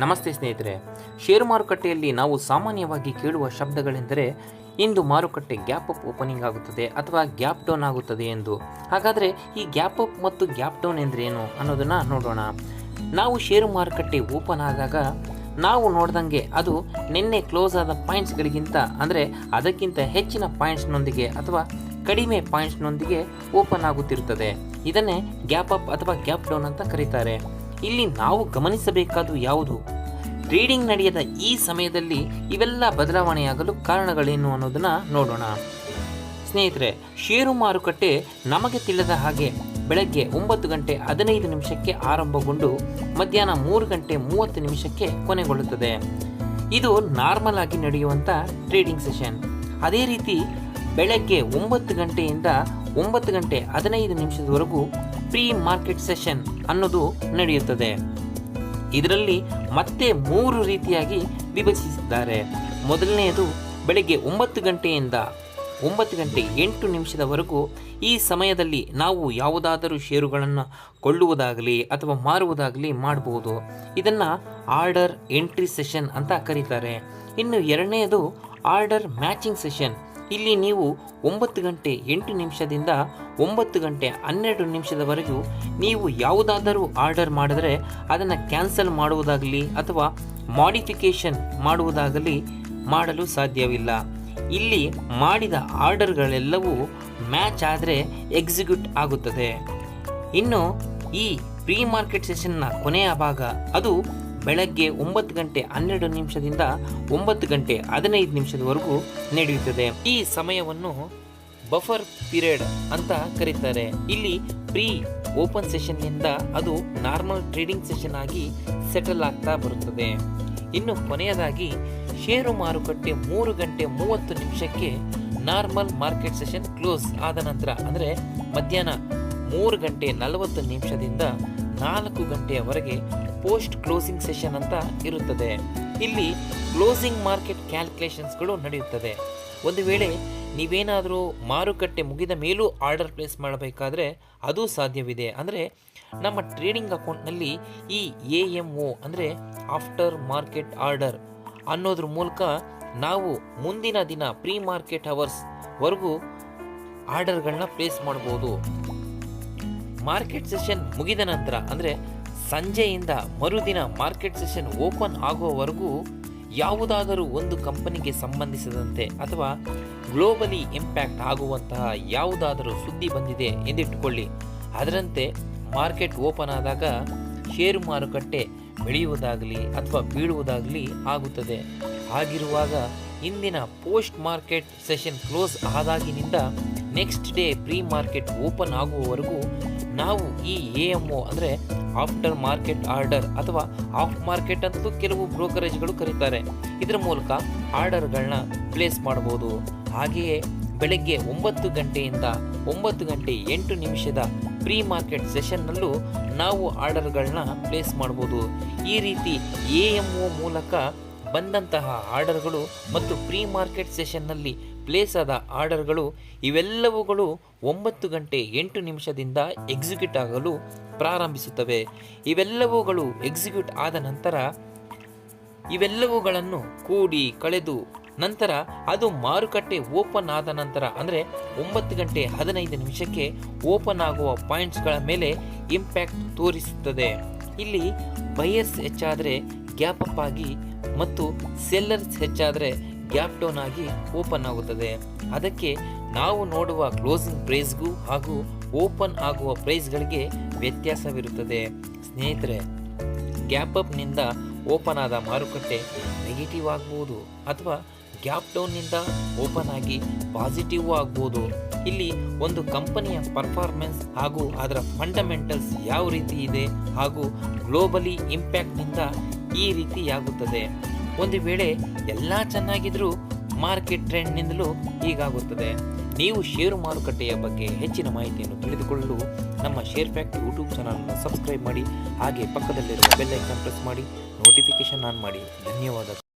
ನಮಸ್ತೆ ಸ್ನೇಹಿತರೆ, ಷೇರು ಮಾರುಕಟ್ಟೆಯಲ್ಲಿ ನಾವು ಸಾಮಾನ್ಯವಾಗಿ ಕೇಳುವ ಶಬ್ದಗಳೆಂದರೆ ಇಂದು ಮಾರುಕಟ್ಟೆ ಗ್ಯಾಪ್ ಅಪ್ ಓಪನಿಂಗ್ ಆಗುತ್ತದೆ ಅಥವಾ ಗ್ಯಾಪ್ ಡೌನ್ ಆಗುತ್ತದೆ ಎಂದು. ಹಾಗಾದರೆ ಈ ಗ್ಯಾಪ್ ಅಪ್ ಮತ್ತು ಗ್ಯಾಪ್ ಡೌನ್ ಎಂದರೆ ಏನು ಅನ್ನೋದನ್ನು ನೋಡೋಣ. ನಾವು ಷೇರು ಮಾರುಕಟ್ಟೆ ಓಪನ್ ಆದಾಗ ನಾವು ನೋಡ್ದಂಗೆ ಅದು ನಿನ್ನೆ ಕ್ಲೋಸ್ ಆದ ಪಾಯಿಂಟ್ಸ್ಗಳಿಗಿಂತ ಅಂದರೆ ಅದಕ್ಕಿಂತ ಹೆಚ್ಚಿನ ಪಾಯಿಂಟ್ಸ್ನೊಂದಿಗೆ ಅಥವಾ ಕಡಿಮೆ ಪಾಯಿಂಟ್ಸ್ನೊಂದಿಗೆ ಓಪನ್ ಆಗುತ್ತಿರುತ್ತದೆ. ಇದನ್ನೇ ಗ್ಯಾಪ್ ಅಪ್ ಅಥವಾ ಗ್ಯಾಪ್ ಡೌನ್ ಅಂತ ಕರೀತಾರೆ. ಇಲ್ಲಿ ನಾವು ಗಮನಿಸಬೇಕಾದ ಯಾವುದು, ಟ್ರೇಡಿಂಗ್ ನಡೆಯದ ಈ ಸಮಯದಲ್ಲಿ ಇವೆಲ್ಲ ಬದಲಾವಣೆಯಾಗಲು ಕಾರಣಗಳೇನು ಅನ್ನೋದನ್ನ ನೋಡೋಣ. ಸ್ನೇಹಿತರೆ, ಷೇರು ಮಾರುಕಟ್ಟೆ ನಮಗೆ ತಿಳಿದ ಹಾಗೆ ಬೆಳಗ್ಗೆ 9 ಗಂಟೆ 15 ನಿಮಿಷಕ್ಕೆ ಆರಂಭಗೊಂಡು ಮಧ್ಯಾಹ್ನ 3 ಗಂಟೆ 30 ನಿಮಿಷಕ್ಕೆ ಕೊನೆಗೊಳ್ಳುತ್ತದೆ. ಇದು ನಾರ್ಮಲ್ ಆಗಿ ನಡೆಯುವಂಥ ಟ್ರೇಡಿಂಗ್ ಸೆಷನ್. ಅದೇ ರೀತಿ ಬೆಳಗ್ಗೆ 9 ಗಂಟೆಯಿಂದ 9 ಗಂಟೆ 15 ನಿಮಿಷದವರೆಗೂ ಪ್ರೀ ಮಾರ್ಕೆಟ್ ಸೆಷನ್ ಅನ್ನೋದು ನಡೆಯುತ್ತದೆ. ಇದರಲ್ಲಿ ಮತ್ತೆ 3 ರೀತಿಯಾಗಿ ವಿಭಜಿಸಿದ್ದಾರೆ. ಮೊದಲನೆಯದು ಬೆಳಗ್ಗೆ 9 ಗಂಟೆಯಿಂದ 9 ಗಂಟೆ 8 ನಿಮಿಷದವರೆಗೂ. ಈ ಸಮಯದಲ್ಲಿ ನಾವು ಯಾವುದಾದರೂ ಷೇರುಗಳನ್ನು ಕೊಳ್ಳುವುದಾಗಲಿ ಅಥವಾ ಮಾರುವುದಾಗಲಿ ಮಾಡಬಹುದು. ಇದನ್ನು ಆರ್ಡರ್ ಎಂಟ್ರಿ ಸೆಷನ್ ಅಂತ ಕರೀತಾರೆ. ಇನ್ನು ಎರಡನೆಯದು ಆರ್ಡರ್ ಮ್ಯಾಚಿಂಗ್ ಸೆಷನ್. ಇಲ್ಲಿ ನೀವು 9 ಗಂಟೆ 8 ನಿಮಿಷದಿಂದ 9 ಗಂಟೆ 12 ನಿಮಿಷದವರೆಗೂ ನೀವು ಯಾವುದಾದರೂ ಆರ್ಡರ್ ಮಾಡಿದರೆ ಅದನ್ನು ಕ್ಯಾನ್ಸಲ್ ಮಾಡುವುದಾಗಲಿ ಅಥವಾ ಮಾಡಿಫಿಕೇಷನ್ ಮಾಡುವುದಾಗಲಿ ಮಾಡಲು ಸಾಧ್ಯವಿಲ್ಲ. ಇಲ್ಲಿ ಮಾಡಿದ ಆರ್ಡರ್ಗಳೆಲ್ಲವೂ ಮ್ಯಾಚ್ ಆದರೆ ಎಕ್ಸಿಕ್ಯೂಟ್ ಆಗುತ್ತದೆ. ಇನ್ನು ಈ ಪ್ರೀ ಮಾರ್ಕೆಟ್ ಸೆಷನ್ನ ಕೊನೆಯ ಭಾಗ ಅದು ಬೆಳಗ್ಗೆ 9 ಗಂಟೆ 12 ನಿಮಿಷದಿಂದ 9 ಗಂಟೆ 15 ನಿಮಿಷದವರೆಗೂ ನಡೆಯುತ್ತದೆ. ಈ ಸಮಯವನ್ನು ಬಫರ್ ಪೀರಿಯಡ್ ಅಂತ ಕರೀತಾರೆ. ಇಲ್ಲಿ ಪ್ರೀ ಓಪನ್ ಸೆಷನ್ನಿಂದ ಅದು ನಾರ್ಮಲ್ ಟ್ರೇಡಿಂಗ್ ಸೆಷನ್ ಆಗಿ ಸೆಟಲ್ ಆಗ್ತಾ ಬರುತ್ತದೆ. ಇನ್ನು ಕೊನೆಯದಾಗಿ ಷೇರು ಮಾರುಕಟ್ಟೆ 3 ಗಂಟೆ 30 ನಿಮಿಷಕ್ಕೆ ನಾರ್ಮಲ್ ಮಾರ್ಕೆಟ್ ಸೆಷನ್ ಕ್ಲೋಸ್ ಆದ ನಂತರ ಅಂದರೆ ಮಧ್ಯಾಹ್ನ 3 ಗಂಟೆ 40 ನಿಮಿಷದಿಂದ 4 ಗಂಟೆಯವರೆಗೆ ಪೋಸ್ಟ್ ಕ್ಲೋಸಿಂಗ್ ಸೆಷನ್ ಅಂತ ಇರುತ್ತದೆ. ಇಲ್ಲಿ ಕ್ಲೋಸಿಂಗ್ ಮಾರ್ಕೆಟ್ ಕ್ಯಾಲ್ಕುಲೇಷನ್ಸ್ಗಳು ನಡೆಯುತ್ತದೆ. ಒಂದು ವೇಳೆ ನೀವೇನಾದರೂ ಮಾರುಕಟ್ಟೆ ಮುಗಿದ ಮೇಲೂ ಆರ್ಡರ್ ಪ್ಲೇಸ್ ಮಾಡಬೇಕಾದ್ರೆ ಅದು ಸಾಧ್ಯವಿದೆ. ಅಂದರೆ ನಮ್ಮ ಟ್ರೇಡಿಂಗ್ ಅಕೌಂಟ್ನಲ್ಲಿ ಈ AMO ಅಂದರೆ ಆಫ್ಟರ್ ಮಾರ್ಕೆಟ್ ಆರ್ಡರ್ ಅನ್ನೋದ್ರ ಮೂಲಕ ನಾವು ಮುಂದಿನ ದಿನ ಪ್ರೀ ಮಾರ್ಕೆಟ್ ಅವರ್ಸ್ವರೆಗೂ ಆರ್ಡರ್ಗಳನ್ನ ಪ್ಲೇಸ್ ಮಾಡ್ಬೋದು. ಮಾರ್ಕೆಟ್ ಸೆಷನ್ ಮುಗಿದ ನಂತರ ಅಂದರೆ ಸಂಜೆಯಿಂದ ಮರುದಿನ ಮಾರ್ಕೆಟ್ ಸೆಷನ್ ಓಪನ್ ಆಗುವವರೆಗೂ ಯಾವುದಾದರೂ ಒಂದು ಕಂಪನಿಗೆ ಸಂಬಂಧಿಸಿದಂತೆ ಅಥವಾ ಗ್ಲೋಬಲಿ ಇಂಪ್ಯಾಕ್ಟ್ ಆಗುವಂತಹ ಯಾವುದಾದರೂ ಸುದ್ದಿ ಬಂದಿದೆ ಎಂದಿಟ್ಟುಕೊಳ್ಳಿ. ಅದರಂತೆ ಮಾರ್ಕೆಟ್ ಓಪನ್ ಆದಾಗ ಷೇರು ಮಾರುಕಟ್ಟೆ ಬೆಳೆಯುವುದಾಗಲಿ ಅಥವಾ ಬೀಳುವುದಾಗಲಿ ಆಗುತ್ತದೆ. ಹಾಗಿರುವಾಗ ಇಂದಿನ ಪೋಸ್ಟ್ ಮಾರ್ಕೆಟ್ ಸೆಷನ್ ಕ್ಲೋಸ್ ಆದಾಗಿನಿಂದ next day pre market open ಆಗುವವರೆಗೂ ನಾವು ಈ AMO ಅಂದರೆ ಆಫ್ಟರ್ ಮಾರ್ಕೆಟ್ ಆರ್ಡರ್ ಅಥವಾ ಆಫ್ ಮಾರ್ಕೆಟ್ ಅಂತಲೂ ಕೆಲವು ಬ್ರೋಕರೇಜ್ಗಳು ಕರೀತಾರೆ. ಇದರ ಮೂಲಕ ಆರ್ಡರ್ಗಳನ್ನ ಪ್ಲೇಸ್ ಮಾಡಬಹುದು. ಹಾಗೆಯೇ ಬೆಳಗ್ಗೆ 9 ಗಂಟೆಯಿಂದ 9 ಗಂಟೆ 8 ನಿಮಿಷದ ಪ್ರೀ ಮಾರ್ಕೆಟ್ ಸೆಷನ್ನಲ್ಲೂ ನಾವು ಆರ್ಡರ್ಗಳನ್ನ ಪ್ಲೇಸ್ ಮಾಡ್ಬೋದು. ಈ ರೀತಿ AMO ಮೂಲಕ ಬಂದಂತಹ ಆರ್ಡರ್ಗಳು ಮತ್ತು ಪ್ರೀ ಮಾರ್ಕೆಟ್ ಸೆಷನ್ನಲ್ಲಿ ಪ್ಲೇಸ್ ಆದ ಆರ್ಡರ್ಗಳು ಇವೆಲ್ಲವುಗಳು 9 ಗಂಟೆ 8 ನಿಮಿಷದಿಂದ ಎಕ್ಸಿಕ್ಯೂಟ್ ಆಗಲು ಪ್ರಾರಂಭಿಸುತ್ತವೆ. ಇವೆಲ್ಲವುಗಳು ಎಕ್ಸಿಕ್ಯೂಟ್ ಆದ ನಂತರ ಇವೆಲ್ಲವುಗಳನ್ನು ಕೂಡಿ ಕಳೆದು ನಂತರ ಅದು ಮಾರುಕಟ್ಟೆ ಓಪನ್ ಆದ ನಂತರ ಅಂದರೆ 9 ಗಂಟೆ 15 ನಿಮಿಷಕ್ಕೆ ಓಪನ್ ಆಗುವ ಪಾಯಿಂಟ್ಸ್ಗಳ ಮೇಲೆ ಇಂಪ್ಯಾಕ್ಟ್ ತೋರಿಸುತ್ತದೆ. ಇಲ್ಲಿ ಬಯರ್ಸ್ ಹೆಚ್ಚಾದರೆ ಗ್ಯಾಪ್ ಅಪ್ ಆಗಿ ಮತ್ತು ಸೆಲ್ಲರ್ಸ್ ಹೆಚ್ಚಾದರೆ ಗ್ಯಾಪ್ ಡೌನ್ ಆಗಿ ಓಪನ್ ಆಗುತ್ತದೆ. ಅದಕ್ಕೆ ನಾವು ನೋಡುವ ಕ್ಲೋಸಿಂಗ್ ಪ್ರೈಸ್ಗೂ ಹಾಗೂ ಓಪನ್ ಆಗುವ ಪ್ರೈಸ್ಗಳಿಗೆ ವ್ಯತ್ಯಾಸವಿರುತ್ತದೆ. ಸ್ನೇಹಿತರೆ, ಗ್ಯಾಪ್ ಅಪ್ನಿಂದ ಓಪನ್ ಆದ ಮಾರುಕಟ್ಟೆ ನೆಗೆಟಿವ್ ಆಗ್ಬೋದು ಅಥವಾ ಗ್ಯಾಪ್ ಡೌನ್ನಿಂದ ಓಪನ್ ಆಗಿ ಪಾಸಿಟಿವ್ ಆಗ್ಬೋದು. ಇಲ್ಲಿ ಒಂದು ಕಂಪನಿಯ ಪರ್ಫಾರ್ಮೆನ್ಸ್ ಹಾಗೂ ಅದರ ಫಂಡಮೆಂಟಲ್ಸ್ ಯಾವ ರೀತಿ ಇದೆ ಹಾಗೂ ಗ್ಲೋಬಲಿ ಇಂಪ್ಯಾಕ್ಟ್ನಿಂದ ಈ ರೀತಿಯಾಗುತ್ತದೆ. ಒಂದು ವೇಳೆ ಎಲ್ಲ ಚೆನ್ನಾಗಿದ್ರೂ ಮಾರ್ಕೆಟ್ ಟ್ರೆಂಡ್ನಿಂದಲೂ ಹೀಗಾಗುತ್ತದೆ. ನೀವು ಷೇರು ಮಾರುಕಟ್ಟೆಯ ಬಗ್ಗೆ ಹೆಚ್ಚಿನ ಮಾಹಿತಿಯನ್ನು ತಿಳಿದುಕೊಳ್ಳಲು ನಮ್ಮ ಶೇರ್ ಫ್ಯಾಕ್ಟ್ ಯೂಟ್ಯೂಬ್ ಚಾನಲನ್ನು ಸಬ್ಸ್ಕ್ರೈಬ್ ಮಾಡಿ. ಹಾಗೆ ಪಕ್ಕದಲ್ಲಿರುವ ಬೆಲ್ ಐಕಾನ್ ಪ್ರೆಸ್ ಮಾಡಿ ನೋಟಿಫಿಕೇಶನ್ ಆನ್ ಮಾಡಿ. ಧನ್ಯವಾದಗಳು.